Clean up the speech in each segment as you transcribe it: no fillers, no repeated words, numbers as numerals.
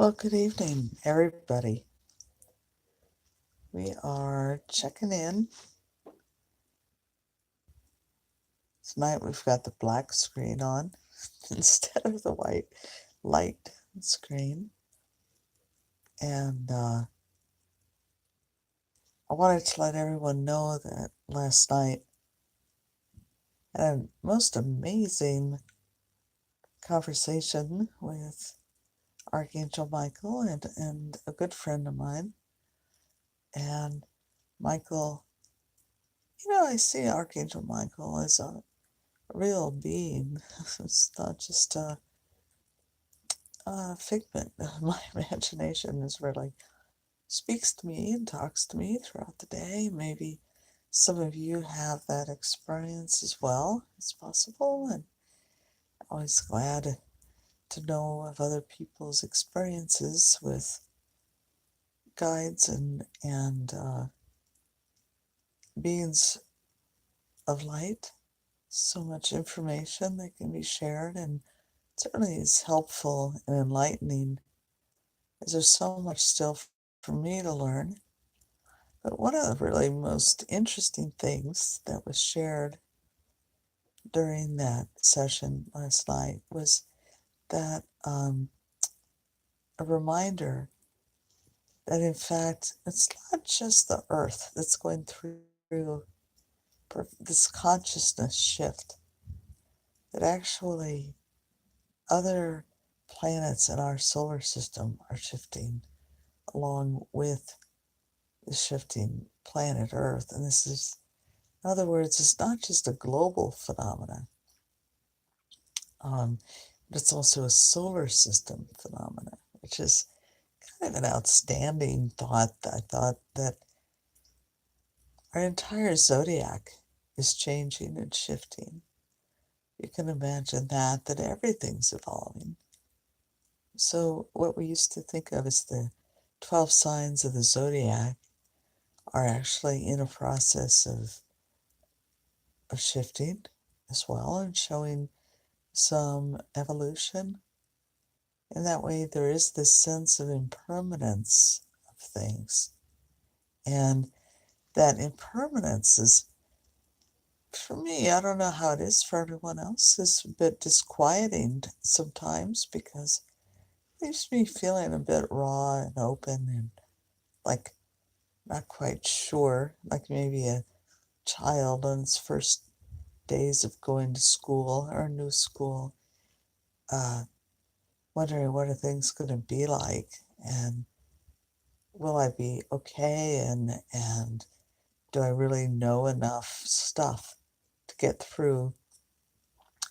Well, good evening, everybody. We are checking in. Tonight we've got the black screen on instead of the white light screen. And I wanted to let everyone know that last night I had a most amazing conversation with Archangel Michael and a good friend of mine. And Michael, I see Archangel Michael as a real being. It's not just a figment of my imagination. Is really speaks to me and talks to me throughout the day. Maybe some of you have that experience as well. It's possible, and always glad to know of other people's experiences with guides and beings of light. So much information that can be shared, and certainly is helpful and enlightening, as there's so much still for me to learn. But one of the really most interesting things that was shared during that session last night was that a reminder that in fact it's not just the earth that's going through this consciousness shift, that actually other planets in our solar system are shifting along with the shifting planet Earth. And this is, in other words, it's not just a global phenomenon, but it's also a solar system phenomenon, which is kind of an outstanding thought. I thought that our entire zodiac is changing and shifting. You can imagine that everything's evolving. So what we used to think of as the 12 signs of the zodiac are actually in a process of shifting as well and showing some evolution. And that way there is this sense of impermanence of things. And that impermanence is, for me, I don't know how it is for everyone else, is a bit disquieting sometimes because it leaves me feeling a bit raw and open and like not quite sure, like maybe a child on its first days of going to school or a new school, uh, wondering what are things going to be like, and will I be okay, and do I really know enough stuff to get through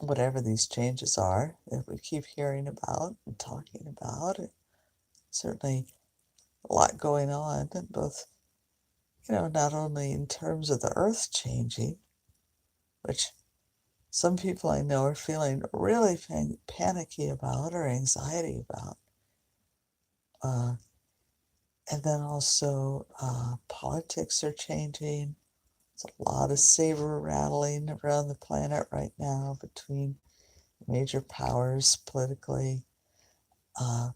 whatever these changes are that we keep hearing about and talking about. Certainly a lot going on, both, not only in terms of the earth changing, which some people I know are feeling really panicky about or anxiety about. And then also politics are changing. There's a lot of saber rattling around the planet right now between major powers politically. Uh,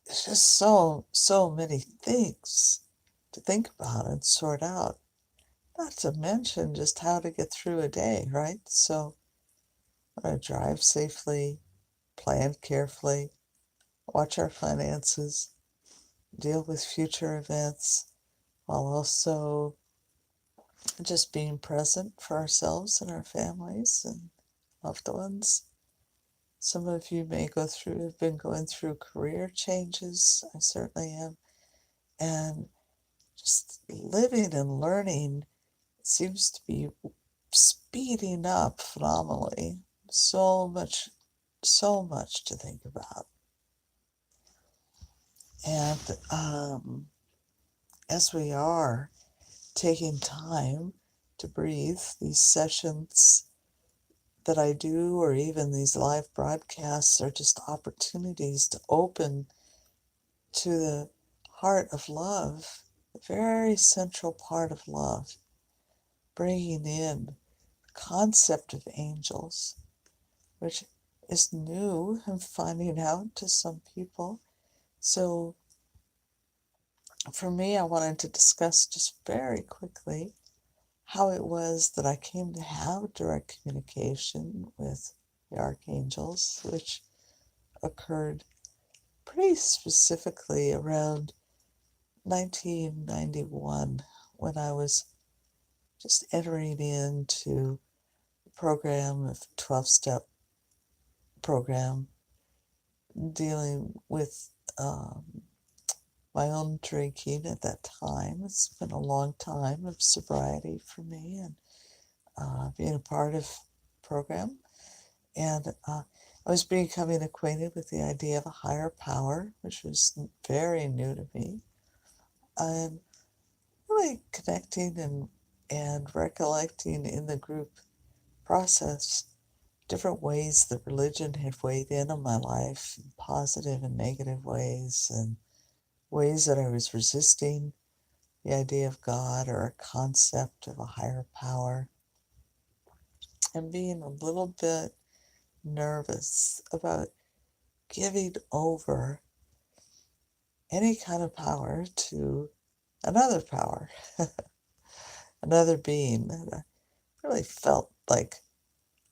it's just so many things to think about and sort out. Not to mention just how to get through a day, right? So, drive safely, plan carefully, watch our finances, deal with future events, while also just being present for ourselves and our families and loved ones. Some of you may have been going through career changes. I certainly am. And just living and learning seems to be speeding up phenomenally. So much to think about. And as we are taking time to breathe, these sessions that I do, or even these live broadcasts, are just opportunities to open to the heart of love, the very central part of love, bringing in the concept of angels, which is new. I'm finding out to some people. So for me, I wanted to discuss just very quickly how it was that I came to have direct communication with the archangels, which occurred pretty specifically around 1991 when I was just entering into a program of 12-step program dealing with my own drinking at that time. It's been a long time of sobriety for me and being a part of the program. And I was becoming acquainted with the idea of a higher power, which was very new to me. And really connecting and recollecting in the group process different ways that religion had weighed in on my life, in positive and negative ways, and ways that I was resisting the idea of God or a concept of a higher power, and being a little bit nervous about giving over any kind of power to another power, another being. And I really felt like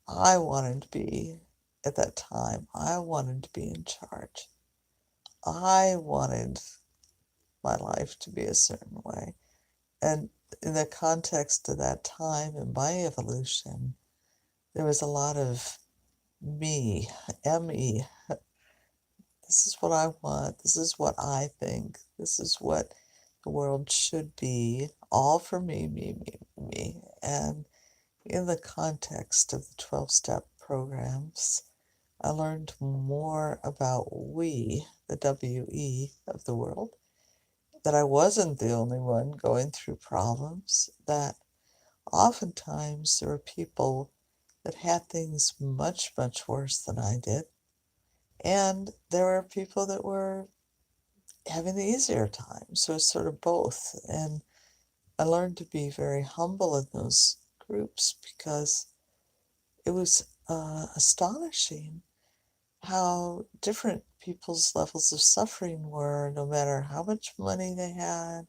I wanted to be, at that time, I wanted to be in charge. I wanted my life to be a certain way. And in the context of that time in my evolution, there was a lot of me, me. This is what I want. This is what I think. This is what the world should be. All for me, me, me, me. And in the context of the 12-step programs, I learned more about we, the WE of the world, that I wasn't the only one going through problems, that oftentimes there were people that had things much, much worse than I did. And there were people that were having the easier time. So it's sort of both. And I learned to be very humble in those groups because it was astonishing how different people's levels of suffering were, no matter how much money they had,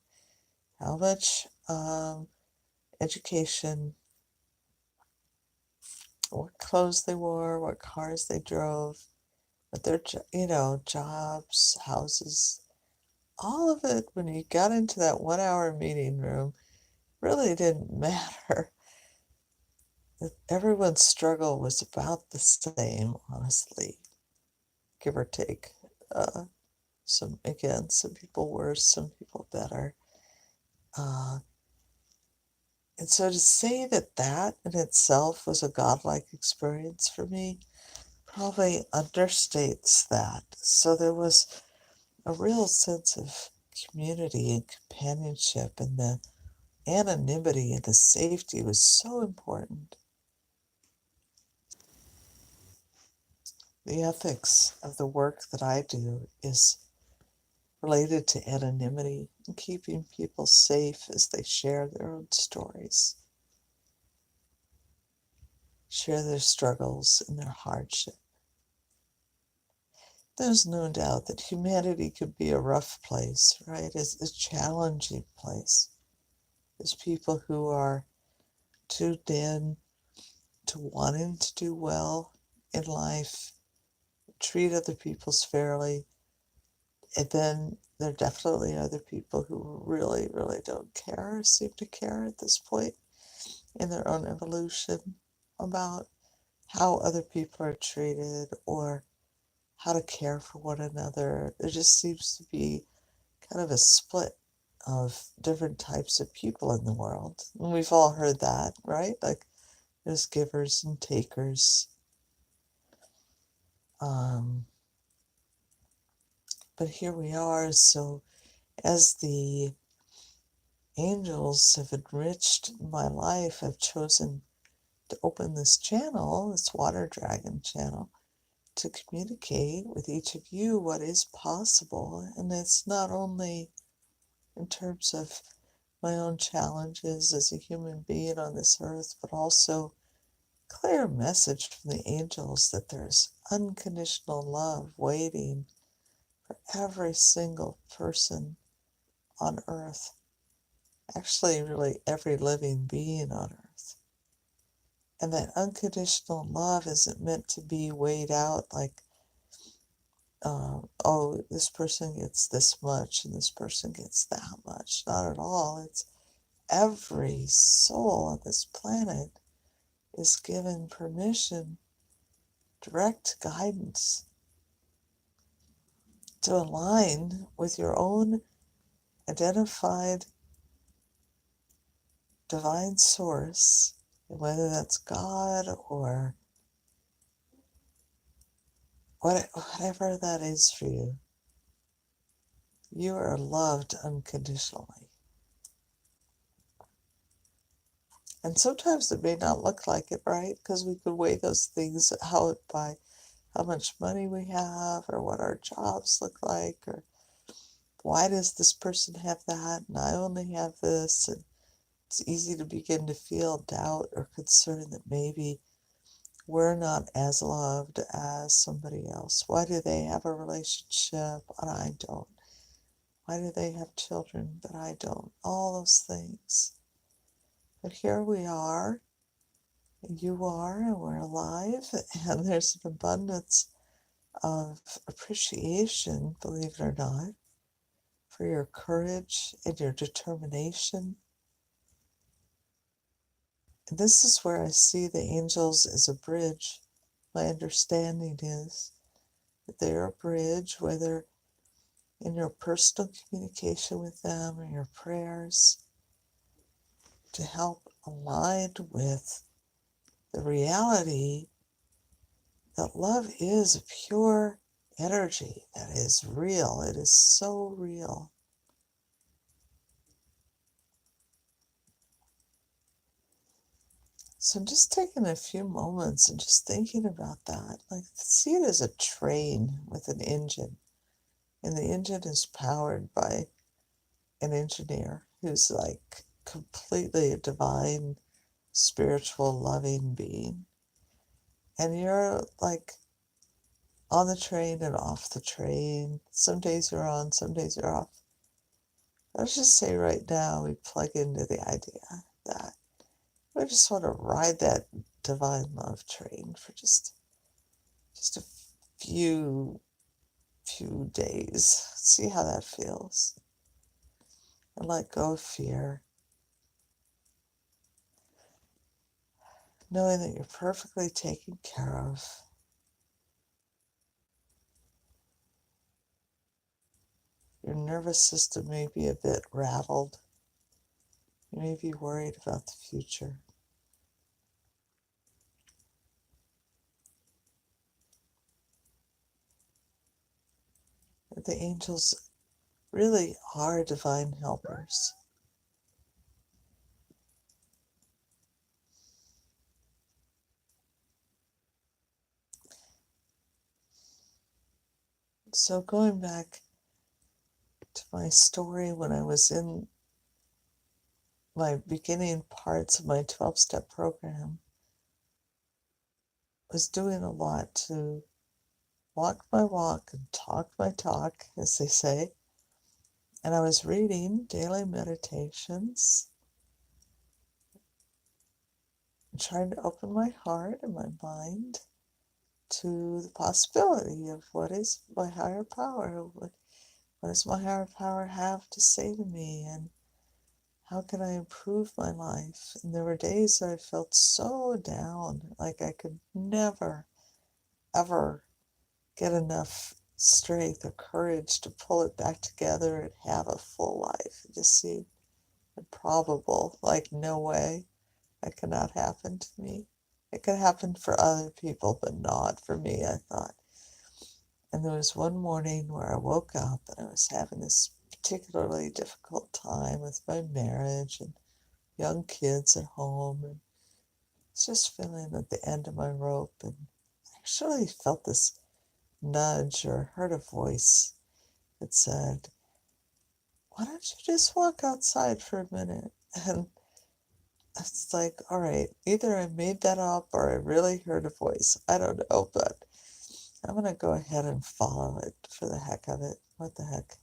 how much education, what clothes they wore, what cars they drove, what their jobs, houses, all of it. When you got into that 1 hour meeting room, really didn't matter. Everyone's struggle was about the same, honestly, give or take. Some people worse, some people better. And so to say that that in itself was a godlike experience for me probably understates that. So there was a real sense of community and companionship, and the anonymity and the safety was so important. The ethics of the work that I do is related to anonymity and keeping people safe as they share their own stories, share their struggles and their hardship. There's no doubt that humanity could be a rough place, right? It's a challenging place. There's people who are tuned in to wanting to do well in life, treat other people fairly, and then there are definitely other people who really, really don't care, or seem to care at this point in their own evolution about how other people are treated or how to care for one another. There just seems to be kind of a split of different types of people in the world. And we've all heard that, right? Like there's givers and takers. But here we are. So as the angels have enriched my life, I've chosen to open this channel, this water dragon channel, to communicate with each of you what is possible. And it's not only in terms of my own challenges as a human being on this earth, but also clear message from the angels that there's unconditional love waiting for every single person on earth. Actually, really every living being on earth. And that unconditional love isn't meant to be weighed out like, oh, this person gets this much and this person gets that much. Not at all. It's every soul on this planet is given permission, direct guidance to align with your own identified divine source, whether that's God or whatever that is for you. You are loved unconditionally. And sometimes it may not look like it, right? Because we could weigh those things out by how much money we have or what our jobs look like or why does this person have that and I only have this. And it's easy to begin to feel doubt or concern that maybe we're not as loved as somebody else. Why do they have a relationship and I don't? Why do they have children but I don't? All those things. But here we are, and you are, and we're alive, and there's an abundance of appreciation, believe it or not, for your courage and your determination. And this is where I see the angels as a bridge. My understanding is that they're a bridge, whether in your personal communication with them or your prayers, to help align with the reality that love is a pure energy that is real. It is so real. So I'm just taking a few moments and just thinking about that. Like, see it as a train with an engine. And the engine is powered by an engineer who's like completely a divine, spiritual, loving being. And you're like on the train and off the train. Some days you're on, some days you're off. Let's just say right now we plug into the idea that we just want to ride that divine love train for just a few days. See how that feels. And let go of fear. Knowing that you're perfectly taken care of. Your nervous system may be a bit rattled. You may be worried about the future. But the angels really are divine helpers. So going back to my story when I was in my beginning parts of my 12-step program, was doing a lot to walk my walk and talk my talk, as they say. And I was reading daily meditations, and trying to open my heart and my mind to the possibility of what is my higher power, what does my higher power have to say to me, and how can I improve my life? And there were days that I felt so down, like I could never, ever get enough strength or courage to pull it back together and have a full life. It just seemed improbable, like no way, that could not happen to me. It could happen for other people, but not for me, I thought. And there was one morning where I woke up and I was having this particularly difficult time with my marriage and young kids at home, and just feeling at the end of my rope, and I actually felt this nudge or heard a voice that said, why don't you just walk outside for a minute? And it's like, all right, either I made that up or I really heard a voice. I don't know, but I'm going to go ahead and follow it for the heck of it. What the heck?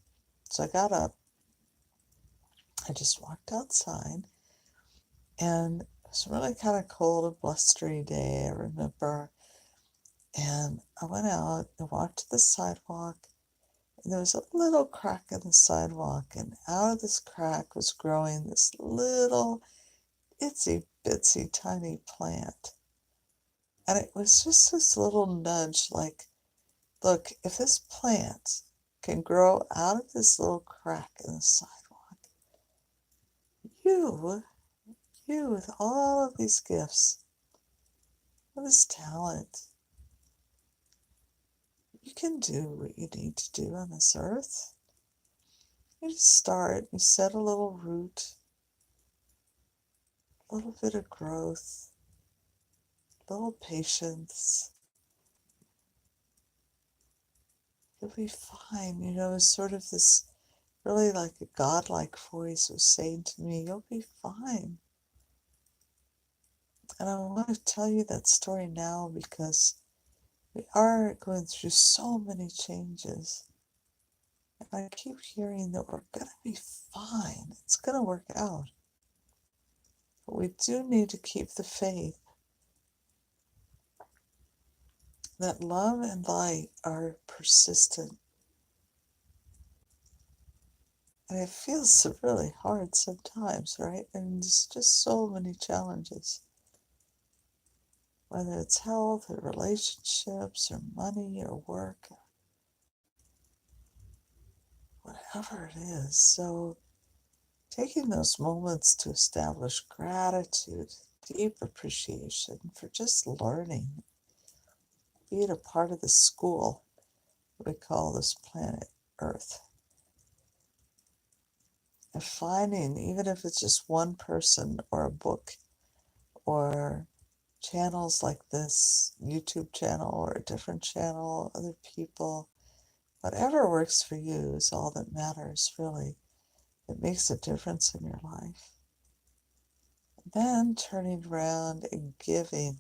So I got up. I just walked outside, and it was a really kind of cold and blustery day, I remember. And I went out and walked to the sidewalk, and there was a little crack in the sidewalk, and out of this crack was growing this little itsy bitsy tiny plant. And it was just this little nudge like, look, if this plant can grow out of this little crack in the sidewalk, you, you with all of these gifts, all this talent, you can do what you need to do on this earth. You just start, you set a little root, a little bit of growth, a little patience. You'll be fine. It's sort of this really like a godlike voice was saying to me, you'll be fine. And I want to tell you that story now because we are going through so many changes. And I keep hearing that we're going to be fine. It's going to work out. But we do need to keep the faith that love and light are persistent. And it feels really hard sometimes, right? And there's just so many challenges. Whether it's health or relationships or money or work, or whatever it is. So taking those moments to establish gratitude, deep appreciation for just learning, being a part of the school we call this planet Earth. And finding, even if it's just one person or a book or channels like this YouTube channel or a different channel, other people, whatever works for you is all that matters, really. It makes a difference in your life. Then turning around and giving.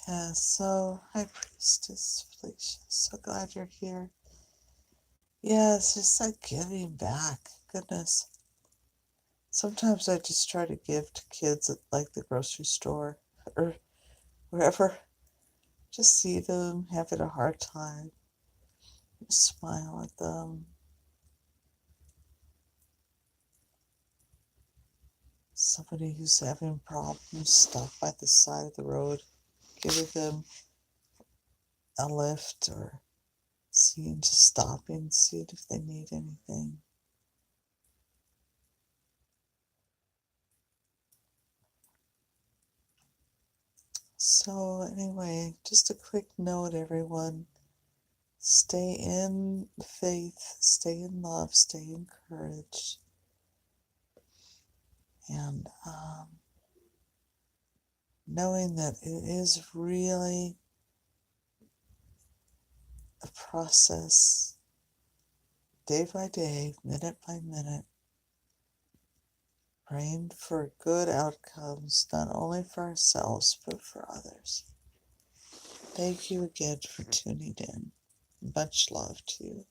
Yeah, so High Priestess Felicia, so glad you're here. Yeah, it's just like giving back. Goodness. Sometimes I just try to give to kids at like the grocery store or wherever. Just see them having a hard time. Smile at them. Somebody who's having problems, stop by the side of the road, giving them a lift or just stopping, seeing if they need anything. So anyway, just a quick note, everyone. Stay in faith, stay in love, stay encouraged. And knowing that it is really a process, day by day, minute by minute, praying for good outcomes, not only for ourselves, but for others. Thank you again for tuning in. Much love to you.